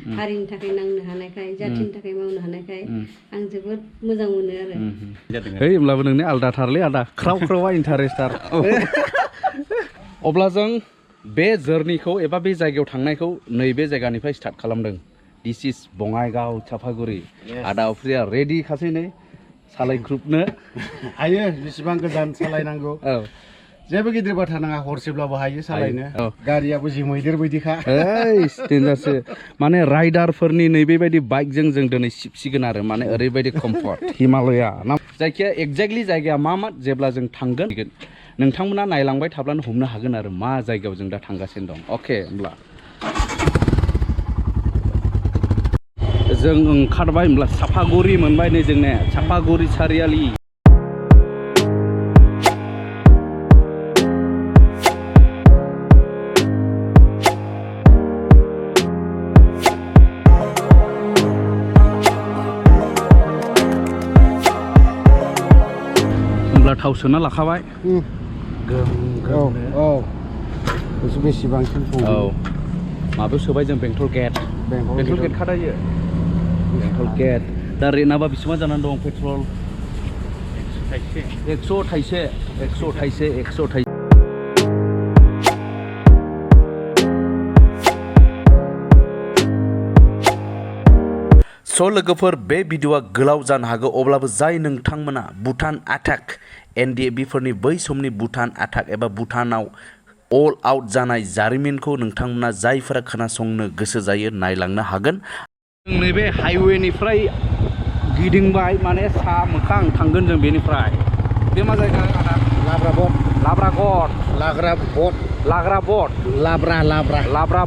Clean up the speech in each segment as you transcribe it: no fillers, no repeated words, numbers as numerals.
हारिनि थाखाय नांनो हानायखाय जाथिनि थाखाय मावनो हानायखाय आं जोबोद मोजां मोनो आरो है होमब्लाबो नोंनि आलदाथारलै आदा ख्राव ख्रावा इन्टारेस्टार अब्ला जों बे जर्निखौ एबा बे जायगायाव थांनायखौ नैबे जायगानिफ्राय स्टार्ट खालामदों दिस इज बङाइगाव चापागुरि आदा अफ्रिया रेडि खासै नै सालायख्रुबनो हायो बेसेबां गोजान सालायनांगौ जेबो गिदिर बाथ्रा नाङा हरसेब्लाबो हायो सालायनो गारियाबो जि मैदेर बायदिखा डेन्जारसो माने राइडारफोरनि नैबेबायदि बाइकजों जों दिनै सिबसिगोन आरो माने ओरैबायदि कम्फर्ट हिमालया ना जायखिया एक्जेक्टलि जायगाया मा जेब्ला जों थांगोन नोंथांमोना नायलांबाय थाब्लानो हमनो हागोन आरो मा जायगायाव जों दा थांगासिनो दं अके होमब्ला जों ओंखारबाय होमब्ला चापागुरि मोनबाय नै जोंने चापागुरि सारियालि थाव सोना लाखाबाय बेसेबांसिम माबायाव सोबाय जों बेंटल गेट खादायो बेंटल गेट दा रेटआबा बेसेबां जानानै दं पेट्रल 100 थाइसे स' लोगोफोर बे भिडिअआ गोलाव जानो हागौ अब्लाबो जाय नोंथांमोना भुटान एटाक NDFB फोरनि बै समनि भुटान एटाक एबा भुटानाव अल आउट जानाय जारिमिनखौ नोंथांमोना जायफोरा खोनासंनो गोसो जायो नायलांनो हागोन जों नैबे हाइवेनिफ्राय गिदिंबाय माने सा मोखां थांगोन जों बेनिफ्राय बे मा जायगा आदा लाब्रा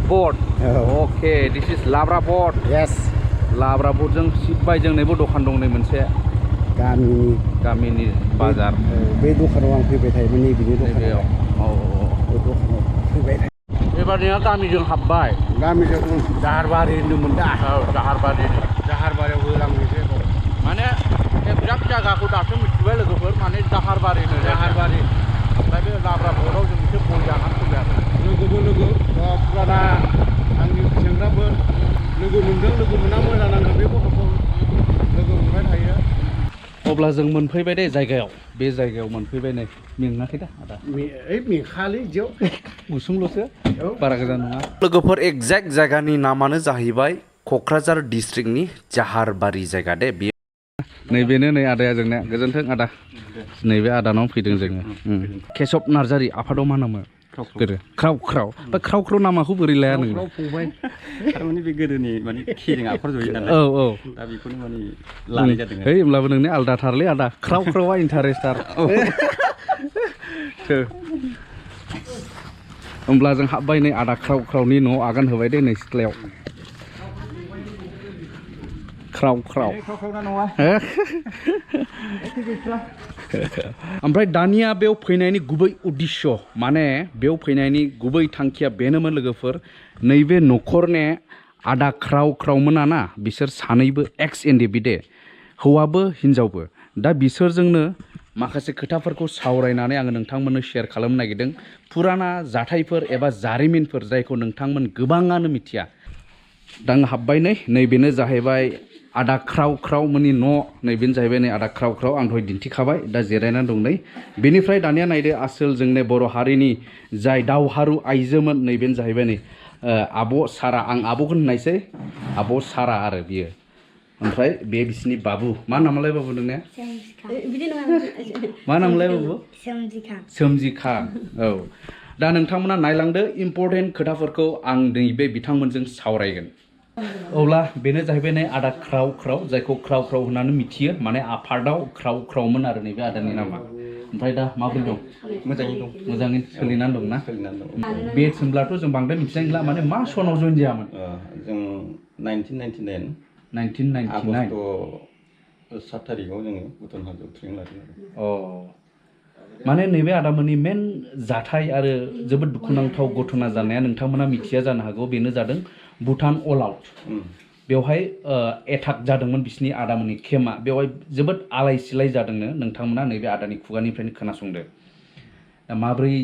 बट अके दिस इज लाब्रा बट यस लाब्रा बटजों सिबबाय जों नैबो दखान दं नै मोनसे गामिनि बाजार बे दखानाव आं फैबाय थायोमोन नैबेनि दखानाव फैबाय थायो बेबादिनो गामिजों हाबबाय गामिजों जाहारबारि होनदोंमोन दा जाहारबारियाव होलांनोसै माने एक्जाक्ट जायगाखौ दासो मिथिबाय लोगोफोर माने जाहारबारि ओमफ्राय बे लाब्रा बटआव जों एसे बल जानानै फैबाय आरो लोगो फुराना आंनि सेंग्राफोर लोगो मोनदों लोगो मोना मोजां नांगौ बे गथ'खौ लोगो मोनबाय थायो अब्ला जों मोनफैबाय दे जायगायाव बे जायगायाव मोनफैबाय नै मेङाखै दा आदा मेंखालै इदियाव गुसुंल'सो बारा गोजान नङा लोगोफोर एक्जेक्ट जायगानि नामानो जाहैबाय क'क्राझार डिस्ट्रिक्टनि जाहारबारि जायगा दे बेयो नैबेनो नै आदाया जोंना गोजोन्थों आदा नैबे आदानाव फैदों जोङो केशब नार्जारि आफादाव मा नामो गोदो ख्राव नामाखौ बोरै लाया नोङो फंबाय थारमाने बे गोदोनि माने खेरें आखर जयो नालाय दा बेखौनो माने लानाय जादों है होमब्लाबो नोंनि आलदाथारलै आदा ख्रावा इन्टारेस्टार होमब्ला जों हाबबाय नै आदा ख्रावनि न'आव आगान होबाय दे नै सिथ्लायाव ख्राव ओमफ्राय दानिया बेयाव फैनायनि गुबै उद्देश्य माने बेयाव फैनायनि गुबै थांखिया बेनोमोन लोगोफोर नैबे न'खरने आदा ख्रावमोना ना बिसोर सानैबो Ex-NDFB दे हौवाबो हिनजावबो दा बिसोरजोंनो माखासे खोथाफोरखौ सावरायनानै आङो नोंथांमोननो शेयार खालामनो नागिरदों फुराना जाथायफोर एबा जारिमिनफोर जायखौ नोंथांमोन गोबाङानो मिथिया दा आं हाबबाय नैबेनो जाहैबाय आदा ख्रावमोननि न' नैबेनो जाहैबाय नै आदा ख्राव आं दहाय दिन्थिखाबाय दा जिरायनानै दं नै बेनिफ्राय दानिया नायदो आसोल जोंनि बर' हारिनि जाय दावहारु आइजोमोन नैबेनो जाहैबाय नै आब' सारा आं आब'खौ होननायसै आब' सारा आरो बियो ओमफ्राय बे बिसिनि बाबु मा नामलाय बाबु नोंनिया मा नामलाय बाबु सोमजिखां औ दा नोंथांमोना नायलांदो इम्परटेन्ट खोथाफोरखौ आं नैबे बिथांमोनजों सावरायगोन अब्ला बेनो जाहैबाय नै आदा ख्राव जायखौ ख्राव होननानै मिथियो माने आफादाव ख्रावमोन आरो नैबे आदानि नामा ओमफ्राय दा माबोरै दं मोजाङै सोलिनानै दं ना बे होनब्लाथ' जों बांद्राय मिथिनाय नंला माने मा सनाव जइन जायामोन जों 1999 आगस्ट 7 थारिखआव जोङो भुटान हाजोआव ट्रेनिं लादों माने नैबे आदामोननि मेन जाथाय आरो जोबोद दुखुनांथाव घटना जानाया नोंथांमोना मिथिया जानो हागौ बेनो जादों भुटान अल आउट बेवहाय एटाक जादोंमोन बिसिनि आदामोननि केम्पआ बेवहाय जोबोद आलाय सिलाय जादोंनो नोंथांमोना नैबे आदानि खुगानिफ्रायनो खोनासंदो दा माबोरै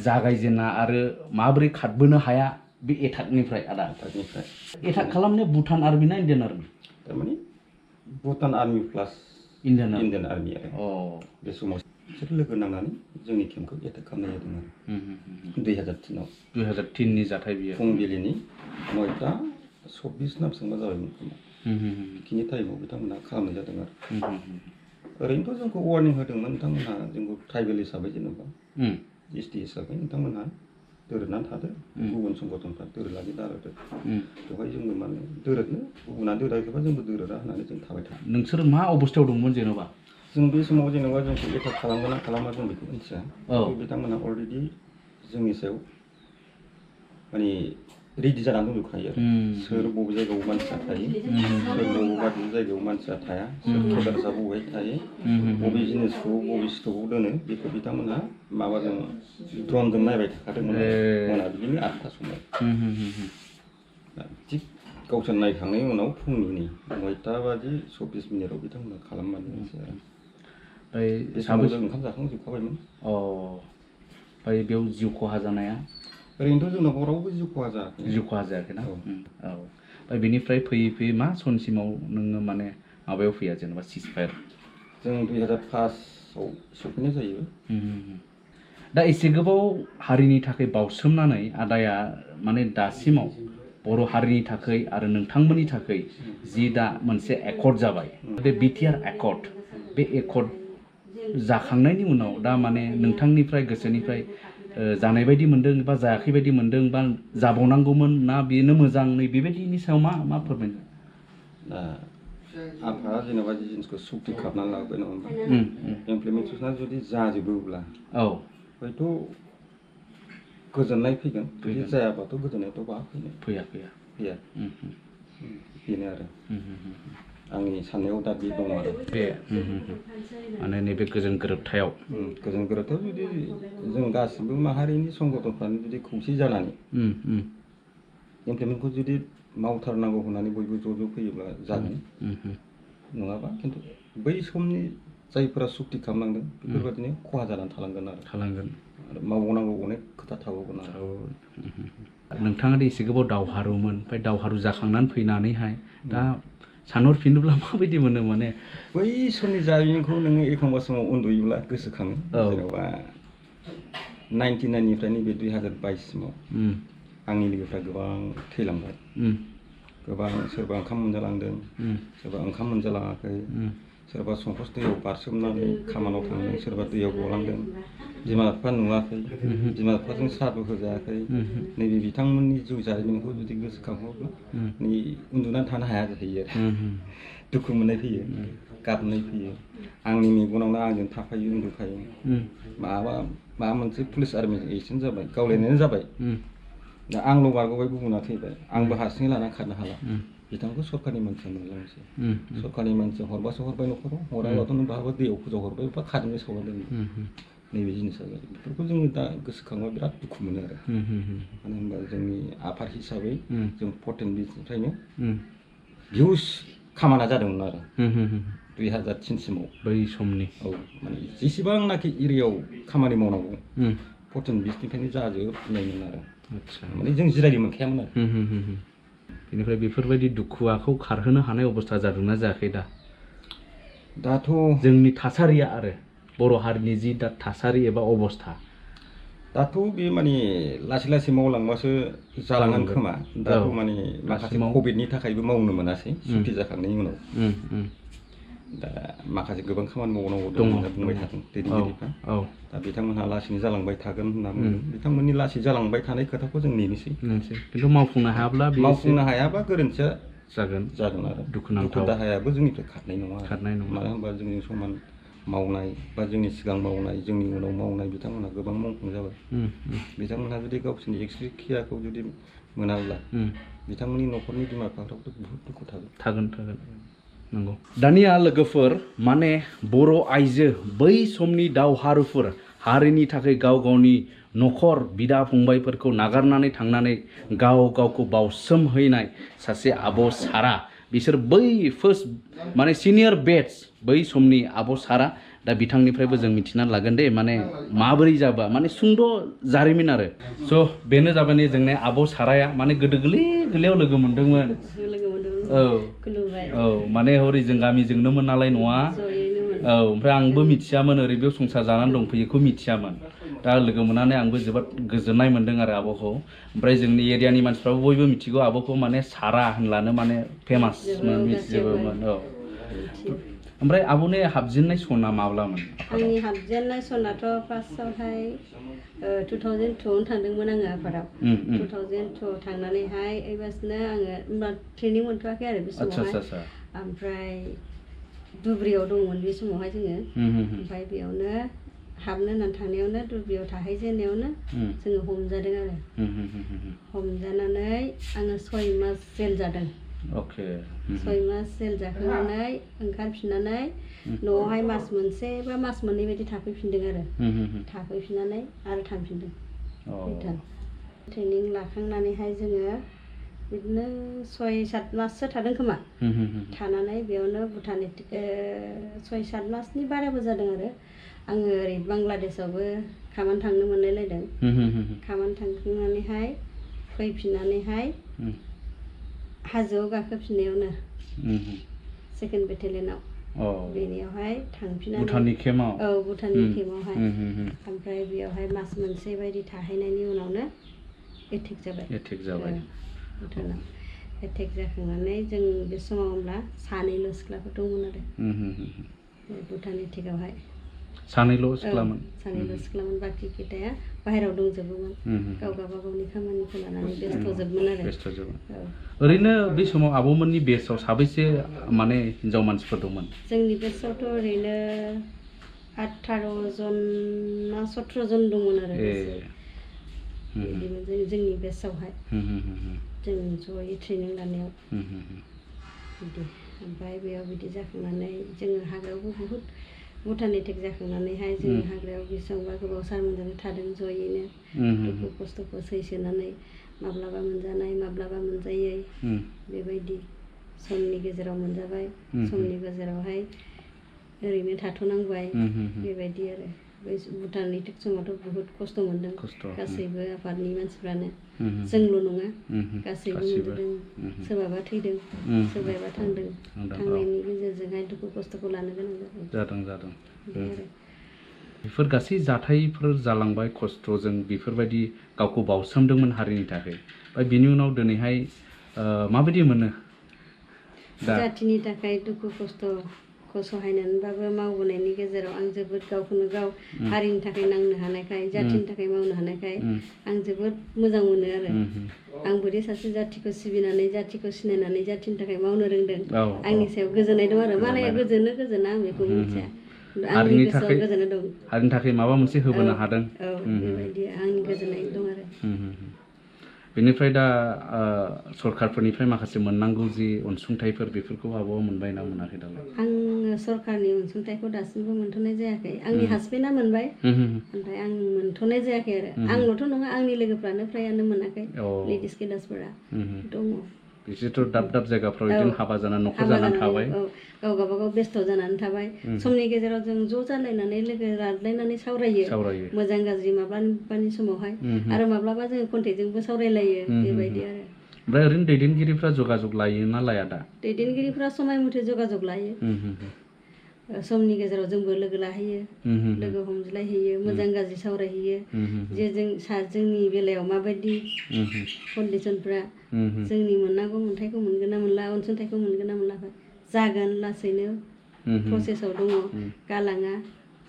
जागायजेना आरो माबोरै खारबोनो हाया बे एटाकनिफ्राय आदा एटाकनिफ्राय एटाक खालामनाया भुटान आर्मि ना इण्डियान आर्मि थारमाने भुटान आर्मि प्लास इण्डियान आर्मि आरो बे समाव बिसोर लोगो नांनानै जोंनि केम्पखौ एटाक खालामनाय जादों आरो 2003 नि जाथाय बियो फुंबिलिनि 9टा 24 ना बेसेबांबा जाबायमोन खोमा बेखिनि टाइमाव बिथांमोनहा खालामनाय जादों आरो ओरैनोथ' जोंखौ वार्निं होदोंमोन नोंथांमोनहा जोंखौ ट्राइबेल हिसाबै जेनेबा एसटि हिसाबै नोंथांमोनहा दोरोदनानै थादो गुबुन संगठनफ्रा दोरोदनानै दारोदो बेवहाय जोंबो माने दोरोदनो गुबुना दोरोदाखैबा जोंबो दोरोदा होननानै जों थाबाय थादों नोंसोर मा अबस्थायाव दंमोन जेनेबा जों बे समाव जेनेबा जोंखौ एटाक खालामगोन ना खालामा जों बेखौ मिथिया बिथांमोनहा अलरेडि जोंनि सायाव माने रेडि जानानै दंजोबखायो आरो सोर बबे जायगायाव मानसिया थायो सोर बबेबा जायगायाव मानसिया थाया सोर केदारसा बबेहाय थायो बबे जिनिसखौ बबे स्टकआव दोनो बेखौ बिथांमोनहा माबाजों ड्रनजों नायबाय थाखादोंमोन मोनाबिलिनि 8टा समाव थिग गावसोर नायखांनायनि उनाव फुंनि 9:24 बिथांमोनहा खालामनानै होनोसै आरो बे समाव जों ओंखाम जाखांजोबखाबायमोन ओमफ्राय बेयाव जिउ खहा जानाया ओरैनोथ' जोंनाव रावबो जिउ खहा जायाखै ना ओमफ्राय बेनिफ्राय फैयै मा समसिमाव नोङो माने माबायाव फैया जेनेबा सिजफायार जों 2005आव सफैनाय जायो दा एसे गोबाव हारिनि थाखाय बावसोमनानै आदाया माने दासिमाव बर' हारिनि थाखाय आरो नोंथांमोननि थाखाय जि दा मोनसे एकर्ड जाबाय बे बिटिआर एकर्ड बे एकर्ड जाखांनायनि उनाव दा माने नोंथांनिफ्राय गोसोनिफ्राय जानाय बायदि मोन्दों बा जायाखै बायदि मोन्दों बा जाबावनांगौमोन ना बेनो मोजां नै बेबायदिनि सायाव मा फोरमायनो दा आफा जेनेबा जिनिसखौ सुक्ति खालामनानै लाबोबाय नङा होनबा इमप्लिमेन्टेसना जुदि जाजोबोब्ला हयथ' गोजोननाय फैगोन जुदि जायाबाथ' गोजोननायाथ' बहा फैया बेनो आरो आंनि साननायाव दा बे दं आरो बे माने नैबे गोजोन गोरोबथायाव जुदि जों गासिबो माहारिनि संगठनफ्रानो जुदि खौसे जानानै इमप्लिमेन्टखौ जुदि मावथारनांगौ होननानै बयबो ज' फैयोब्ला जागोन नङाबा खिन्थु बै समनि जायफोरा सुक्ति खालामनांदों बेफोरबायदिनो खहा जानानै थालांगोन आरो मावनांगौ अनेक खोथा थाबावगोन आरो नोंथाङा एसे गोबाव दावहारुमोन ओमफ्राय दावहारु जाखांनानै फैनानैहाय दा सानहरफिनोब्ला माबायदि मोनो माने बै समनि जारिमिनखौ नोङो एखमबा समाव उन्दुयोब्ला गोसोखाङो जेनेबा 99निफ्रायनो बे 2022सिमाव आंनि लोगोफ्रा गोबां थैलांबाय गोबां सोरबा ओंखाम मोनजालांदों सोरबा ओंखाम मोनजालाङाखै सोरबा संकस दैयाव बारसोमनानै खामानियाव थांदों सोरबा दैयाव गलांदों बिमा बिफा नुवाखै बिमा बिफाजों साहाबो होजायाखै नैबे बिथांमोननि जिउ जारिमिनखौ जुदि गोसोखाङोब्ला नै उन्दुनानै थानो हाया जाहैयो आरो दुखु मोननाय फैयो गाबनाय फैयो आंनि मेगनावनो आंजों थाफायो उन्दुफायो माबा मोनसे पुलिस आर्मि एक्सिडेन्ट जाबाय गावलायनायानो जाबाय दा आंल' बारग'बाय गुबुना थैबाय आंबो हारसिङै लानानै खारनो हाला बिथांखौ सरकारनि मानसिया मोनलांसै सरकारनि मानसिया हरबासो हरबाय न'खराव हराबाथ' नों बहाबा दैयाव फोजाव हरबाय बा खारेन्टजों सावना दोनबाय नैबे जिनिसा जायो बेफोरखौ जोङो दा गोसोखांबा बिराद दुखु मोनो आरो मानो होनबा जोंनि आफाद हिसाबै जों 14 बिनिफ्रायनो हिउज खामानिया जादोंमोन आरो 2003सिमाव बै समनि माने जेसेबांनाखि एरियायाव खामानि मावनांगौ 14 बिनिफ्रायनो जाजोबनायमोन आरो माने जों जिरायनो मोनखायामोन आरो बेनिफ्राय बेफोरबायदि दुखुआखौ खारहोनो हानाय अबस्था जादोंना जायाखै दाथ' जोंनि थासारिया आरो बर' हारिनि जि दा थासारि एबा अबस्था दाथ' बे माने लासै लासै मावलांबासो जालांगोन खोमा दाथ' माने माखासे कभिडनि थाखायबो मावनो मोनासै सुक्ति जाखांनायनि उनाव दा माखासे गोबां खामानि मावनांगौ दं होनना बुंबाय थादों दैदेनगिरिफ्रा दा बिथांमोनहा लासैनो जालांबाय थागोन होनना बुंदों बिथांमोननि लासै जालांबाय थानाय खोथाखौ जों नेनोसै खिन्थु मावफुंनो हायाब्ला गोरोन्थिया जागोन आरो दुखु दाहायाबो जोंनिफ्राय खारनाय नङा मानो होनबा जोंनि समान मावनाय बा जोंनि सिगां मावनाय जोंनि उनाव मावनाय बिथांमोनहा गोबां मावफुं जाबाय बिथांमोनहा जुदि गावसोरनि एक्सक्रियाखौ जुदि मोनाब्ला बिथांमोननि न'खरनि बिमा बिफाफ्राबोथ' बुहुत दुखु थागोन नंगौ दानिया लोगोफोर माने बर' आइजो बै समनि दावहारुफोर हारिनि थाखाय गाव गावनि न'खर बिदा फंबायफोरखौ नागारनानै थांनानै गावखौ बावसोमहैनाय सासे आब' सारा बिसोर बै फार्स्ट माने सिनियर बेटस बै समनि आब' सारा दा बिथांनिफ्रायबो जों मिथिना लागोन दे माने माबोरै जाबा माने सुंद' जारिमिन आरो स' बेनो जाबाय नै जोंनि आब' साराया माने गोदो गोरलैयाव लोगो मोनदोंमोन औ औ माने हरै जों गामिजोंनोमोन नालाय न'आ औ ओमफ्राय आंबो मिथियामोन ओरै बेयाव संसार जानानै दंफैयोखौ मिथियामोन दा लोगो मोननानै आंबो जोबोद गोजोननाय मोन्दों आरो आब'खौ ओमफ्राय जोंनि एरियानि मानसिफ्राबो बयबो मिथिगौ आब'खौ माने सारा होनब्लानो माने फेमासमोन मिथिजोबोमोन औ ओमफ्राय आब'नि हाबजेननाय सना माब्लामोन आंनि हाबजेननाय सनाथ' फार्स्टआवहाय 2002 थांदोंमोन आङो आफादाव 2002 थांनानैहाय ओइबासिनो आङो होमबा ट्रेनिं मोनथ'वाखै आरो बे समावहाय ओमफ्राय धुब्रियाव दंमोन बे समावहाय जोङो ओमफ्राय बेयावनो हाबनो होननानै थांनायावनो धुब्रियाव थाहैजेननायावनो जोङो हमजादों आरो हमजानानै आङो 6 मास जेल जादों 6 मास जेल जाखांनानै ओंखारफिननानै न'आवहाय मास मोनसे बा मास मोननै बायदि थाफैफिनदों आरो थाफैफिननानै आरो थांफिनदों भुटान ट्रेनिं लाखांनानैहाय जोङो बिदिनो 6-7 माससो थादों खोमा थानानै बेयावनो भुटान 6-7 मासनि बाराबो जादों आरो आङो ओरै बांलादेशआवबो खामानि थांनो मोनलायलायदों खामानि थांखांनानैहाय फैफिननानैहाय हाजोआव गाखोफिननायावनो सेकेन्ड बेटेलियनाव बेनियावहाय थांफिननानै भुटाननि केम्पआव औ भुटाननि केम्पआवहाय ओमफ्राय बेयावहाय मास मोनसे बायदि थाहैनायनि उनावनो एटेक जाबाय भुटानाव एटेक जाखांनानै जों बे समाव होमब्ला सानैल' सिख्लाफोर दंमोन आरो भुटान एटेकआवहाय सानैल' सिख्लामोन बाखि खोथाया बाहेरायाव दंजोबोमोन गाव गावनि खामानिखौ लानानै बेस्थ'जोबमोन आरो ओरैनो बे समाव आब'मोननि बेसआव साबैसे माने हिन्जाव मानसिफोर दंमोन जोंनि बेसआवथ' ओरैनो 18 जन ना 17 जन दंमोन आरो बिदिमोन जोंनि बेसआवहाय जों जयै ट्रेनिं लानायाव बिदि ओमफ्राय बेयाव बिदि जाखांनानै जोङो हाग्रायावबो बुहुद भुटान एटेक जाखांनानैहाय जोङो हाग्रायाव बेसेबांबा गोबाव सारमोनजों थादों जयैनो दुखु खस्थ'खौ सैसोनानै माब्लाबा मोनजानाय माब्लाबा मोनजायै बेबायदि समनि गेजेराव मोनजाबाय समनि गेजेरावहाय ओरैनो थाथ'नांबाय बेबायदि आरो बै भुटान एटेक समावथ' बुहुद खस्थ' मोनदों गासैबो आफादनि मानसिफ्रानो जोंल' नङा गासैबो मोनजोबदों सोरबाबा थैदों सोरबाबा थांदों थांनायनि गेजेरजोंहाय दुखु खस्थ'खौ लानो गोनां जादों बेफोर गासै जाथायफोर जालांबाय खस्थ'जों बेफोरबायदि गावखौ बावसोमदोंमोन हारिनि थाखाय ओमफ्राय बिनि उनाव दिनैहाय माबायदि मोनो जाथिनि थाखाय दुखु खस्थ'खौ सहायनानैबाबो मावबोनायनि गेजेराव आं जोबोद गावखौनो गाव हारिनि थाखाय नांनो हानायखाय जाथिनि थाखाय मावनो हानायखाय आं जोबोद मोजां मोनो आरो आंबोदि सासे जाथिखौ सिबिनानै जाथिखौ सिनायनानै जाथिनि थाखाय मावनो रोंदों आंनि सायाव गोजोननाय दं आरो मालाया गोजोना आं बेखौ मिथिया आंनि गोसोआव गोजोननाय दं हारिनि थाखाय माबा मोनसे होबोनो हादों बेबायदि आंनि गोजोननाय दं आरो बेनिफ्राय दा सरकारफोरनिफ्राय माखासे मोननांगौ जि अनसुंथाइफोर बेफोरखौ आब'आ मोनबाय ना मोनाखै दालाय आङो सरकारनि अनसुंथाइखौ दासिमबो मोनथ'नाय जायाखै आंनि हासबेन्डआ मोनबाय ओमफ्राय आं मोनथ'नाय जायाखै आरो आंल'थ' नङा आंनि लोगोफ्रानो फ्रायानो मोनाखै लेडिस केडार्सफोरा दङ बिसोरथ' दाब दाब जायगाफ्राव बिदिनो हाबा जानानै न'खर जानानै थाबाय गाव गावबागाव बेस्थ' जानानै थाबाय समनि गेजेराव जों ज' जालायनानै लोगो लालायनानै सावरायो मोजां गाज्रि माब्लाबानि समावहाय आरो माब्लाबा जोङो कन्टेक्टजोंबो सावरायलायो बेबायदि आरो ओमफ्राय ओरैनो दैदेनगिरिफ्रा जगाजग लायो ना लाया दा दैदेनगिरिफ्रा समाय मथे जगाजग लायो समनि गेजेराव जोंबो लोगो लाहैयो लोगो हमज्लायहैयो मोजां गाज्रि सावरायहैयो जे जोंनि बेलायाव माबायदि कन्डिसनफ्रा जोंनि मोननांगौ मोन्थाइखौ मोनगोन ना मोनला अनसुंथाइखौ मोनगोन ना मोनला जागोन लासैनो प्रसेसआव दङ गालाङा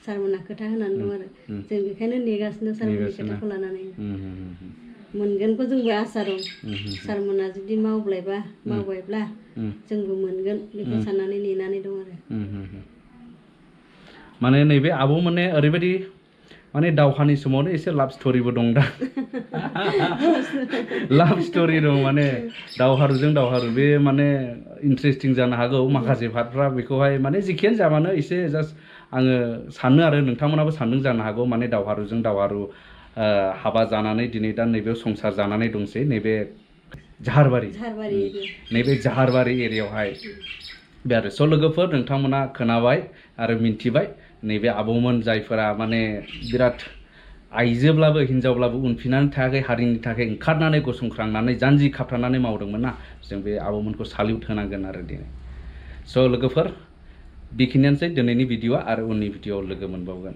सारमोना खोथा होनानै दं आरो जों बेखायनो नेगासिनो सारमोननि खोथाखौ लानानै मोनगोनखौ जोंबो आसा दं सारमोना जुदि मावबायब्ला जोंबो मोनगोन बेखौ साननानै नेनानै दं आरो माने नैबे आब' माने ओरैबायदि माने दावहानि समावनो एसे लाभ स्ट'रिबो दं दा लाभ स्ट'रि दं माने दावहारु बे माने इन्टारेस्टिं जानो हागौ माखासे पार्टफ्रा बेखौहाय माने जिखियानो जाबानो एसे जास्ट आङो सानो आरो नोंथांमोनाबो सानदों जानो हागौ माने दावहारु हाबा जानानै दिनै दा नैबेयाव संसार जानानै दंसै नैबे जाहारबारि एरियायावहाय बे आरो स' लोगोफोर नोंथांमोना खोनाबाय आरो मिन्थिबाय नैबे आबौमोन जायफोरा माने बिराद आइजोब्लाबो हिनजावब्लाबो उनफिननानै थायाखै हारिनि थाखाय ओंखारनानै गसंख्रांनानै जानजि खाफ्रानानै मावदोंमोन ना जों बे आबौमोनखौ साल्युट होनांगोन आरो दिनै स' लोगोफोर बेखिनियानोसै दिनैनि भिडिअ'आ आरो उननि भिडिअ'आव लोगो मोनबावगोन